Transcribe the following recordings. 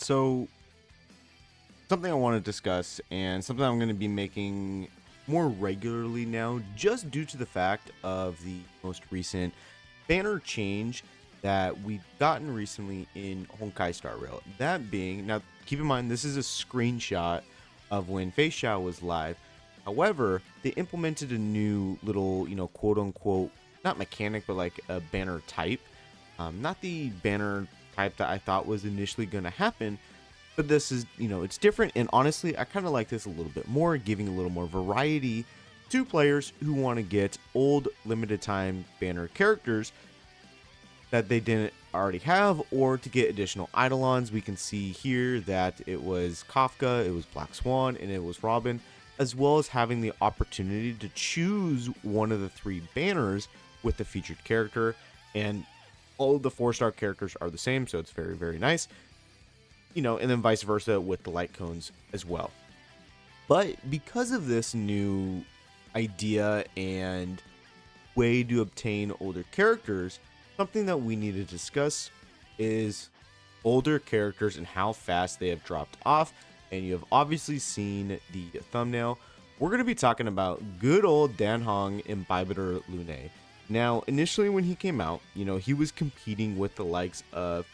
So, something I want to discuss and something I'm going to be making more regularly now, just due to the fact of the most recent banner change that we've gotten recently in Honkai Star Rail. That being, now keep in mind, this is a screenshot of when Face Shao was live. However, they implemented a new little, quote unquote, not mechanic, but like a banner type. Not the banner type that I thought was initially going to happen, but this is, it's different. And honestly, I kind of like this a little bit more, giving a little more variety to players who want to get old limited time banner characters that they didn't already have, or to get additional eidolons. We can see here that it was Kafka, it was Black Swan, and it was Robin, as well as having the opportunity to choose one of the three banners with the featured character. And all of the 4-star characters are the same, so it's very, very nice. And then vice versa with the light cones as well. But because of this new idea and way to obtain older characters, something that we need to discuss is older characters and how fast they have dropped off. And you have obviously seen the thumbnail. We're going to be talking about good old Dan Hong Imbibitor Lunae. Now, initially when he came out, he was competing with the likes of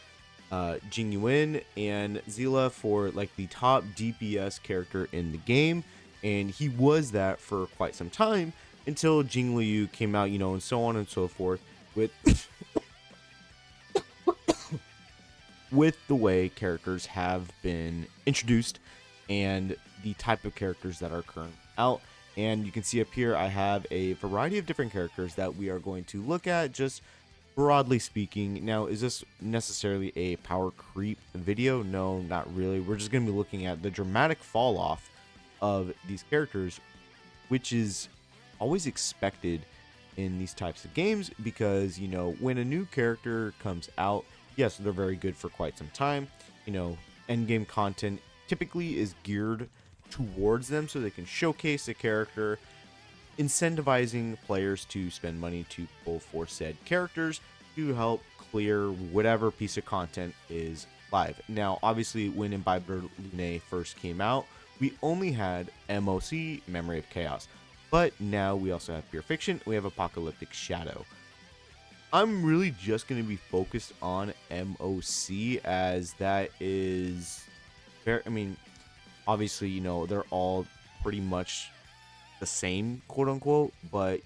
Jing Yuan and Zila for like the top DPS character in the game, and he was that for quite some time until Jing Liu came out, and so on and so forth with with the way characters have been introduced and the type of characters that are currently out. And you can see up here I have a variety of different characters that we are going to look at, just broadly speaking. Now, is this necessarily a power creep video? No, not really. We're just going to be looking at the dramatic fall off of these characters, which is always expected in these types of games, because when a new character comes out, yes, they're very good for quite some time. End game content typically is geared towards them so they can showcase the character, incentivizing players to spend money to pull for said characters to help clear whatever piece of content is live. Now, obviously, when Imbibitor Lunae first came out, we only had MOC, Memory of Chaos, but now we also have Pure Fiction, we have Apocalyptic Shadow. I'm really just going to be focused on MOC, as that is very, obviously, they're all pretty much the same, quote unquote, but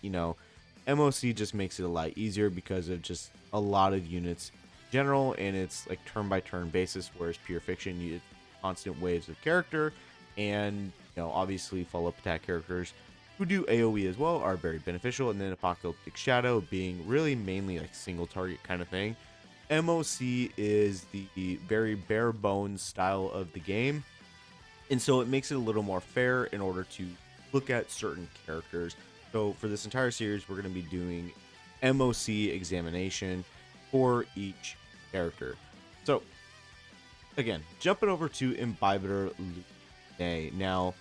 MOC just makes it a lot easier because of just a lot of units in general, and it's like turn by turn basis, whereas Pure Fiction, you get constant waves of character, and obviously follow-up attack characters who do AoE as well are very beneficial. And then Apocalyptic Shadow being really mainly like single target kind of thing. MOC is the very bare bones style of the game, and so it makes it a little more fair in order to look at certain characters. So for this entire series, we're going to be doing MOC examination for each character. So again, jumping over to Imbibitor Lunae. Now,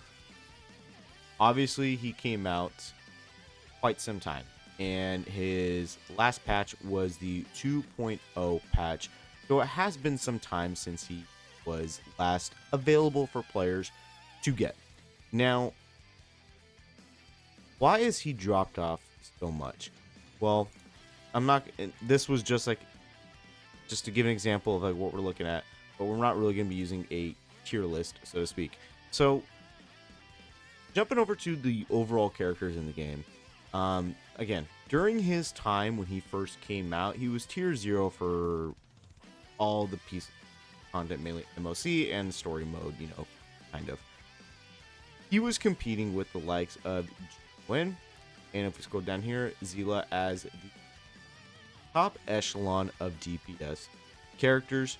obviously he came out quite some time, and his last patch was the 2.0 patch. So it has been some time since he was last available for players to get. Now, why has he dropped off so much? Well, this was just to give an example of like what we're looking at, but we're not really going to be using a tier list, so to speak. So jumping over to the overall characters in the game, again, during his time when he first came out, he was tier 0 for all the pieces of content, mainly MOC and story mode, kind of. He was competing with the likes of Win, and if we scroll down here, Zila as the top echelon of DPS characters,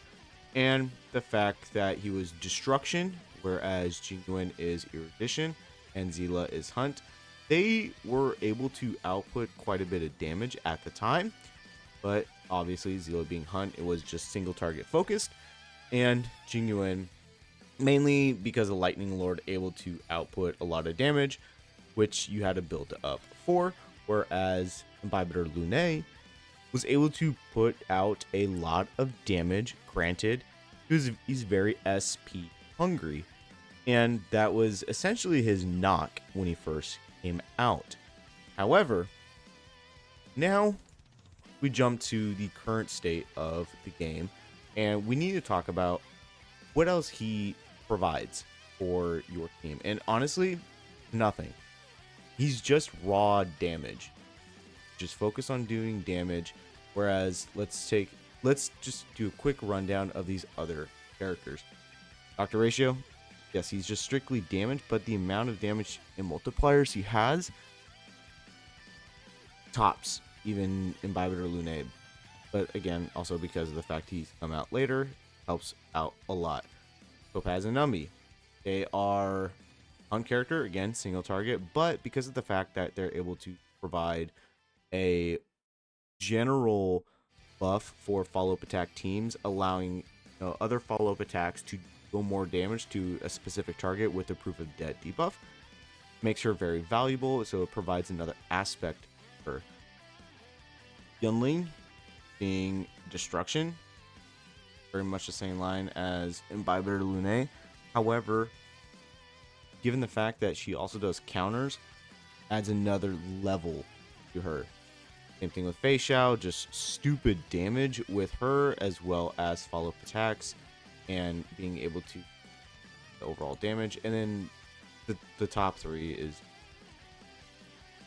and the fact that he was Destruction, whereas Jingyuan is Erudition and Zila is Hunt. They were able to output quite a bit of damage at the time, but obviously Zila being Hunt, it was just single target focused, and Jingyuan mainly because of Lightning Lord able to output a lot of damage, which you had to build up for, whereas Imbibitor Lunae was able to put out a lot of damage. Granted, He's very SP hungry, and that was essentially his knock when he first came out. However, now we jump to the current state of the game, and we need to talk about what else he provides for your team. And honestly, nothing. He's just raw damage. Just focus on doing damage. Whereas let's just do a quick rundown of these other characters. Dr. Ratio, yes, he's just strictly damage, but the amount of damage and multipliers he has tops even Imbibitor Lunae. But again, also because of the fact he's come out later, helps out a lot. Topaz and Numby, they are on character, again, single target, but because of the fact that they're able to provide a general buff for follow-up attack teams, allowing other follow-up attacks to go more damage to a specific target with the proof of dead debuff, makes her very valuable, so it provides another aspect for her. Yunling being destruction, very much the same line as Imbibitor Lunae. However, given the fact that she also does counters, adds another level to her. Same thing with Fei Xiao, just stupid damage with her, as well as follow-up attacks and being able to the overall damage. And then the top three is,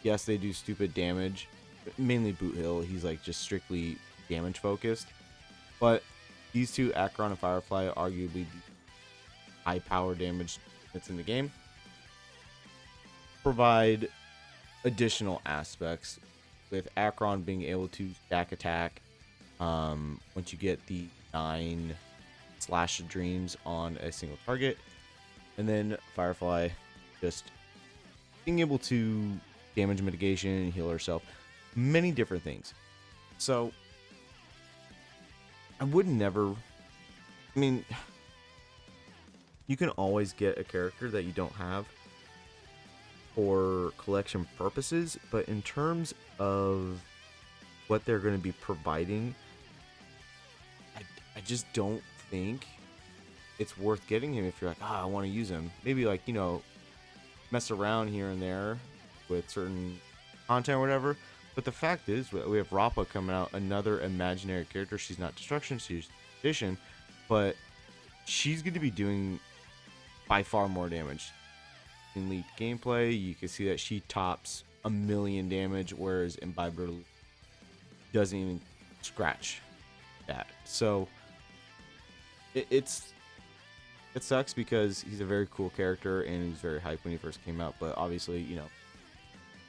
yes, they do stupid damage, mainly Boot Hill. He's like just strictly damage focused, but these two, Acheron and Firefly, are arguably the high power damage that's in the game, provide additional aspects, with Acheron being able to stack attack once you get the 9 slash dreams on a single target, and then Firefly just being able to damage mitigation, heal herself, many different things. So I would never, I mean, you can always get a character that you don't have for collection purposes, but in terms of what they're going to be providing, I just don't think it's worth getting him if you're like, I want to use him. Maybe like, mess around here and there with certain content or whatever. But the fact is, we have Rappa coming out, another imaginary character. She's not destruction, she's addition, but she's going to be doing by far more damage. In lead gameplay, you can see that she tops 1,000,000 damage, whereas Imbibitor doesn't even scratch that. So it sucks because he's a very cool character and he's very hyped when he first came out. But obviously,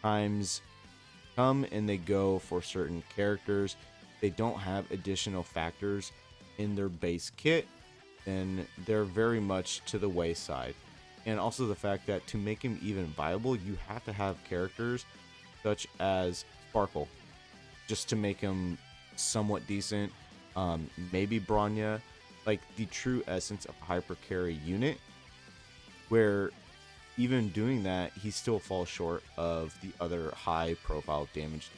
times come and they go for certain characters. They don't have additional factors in their base kit, then they're very much to the wayside. And also the fact that to make him even viable, you have to have characters such as Sparkle, just to make him somewhat decent. Maybe Bronya, like the true essence of a hyper carry unit, where even doing that, he still falls short of the other high profile damage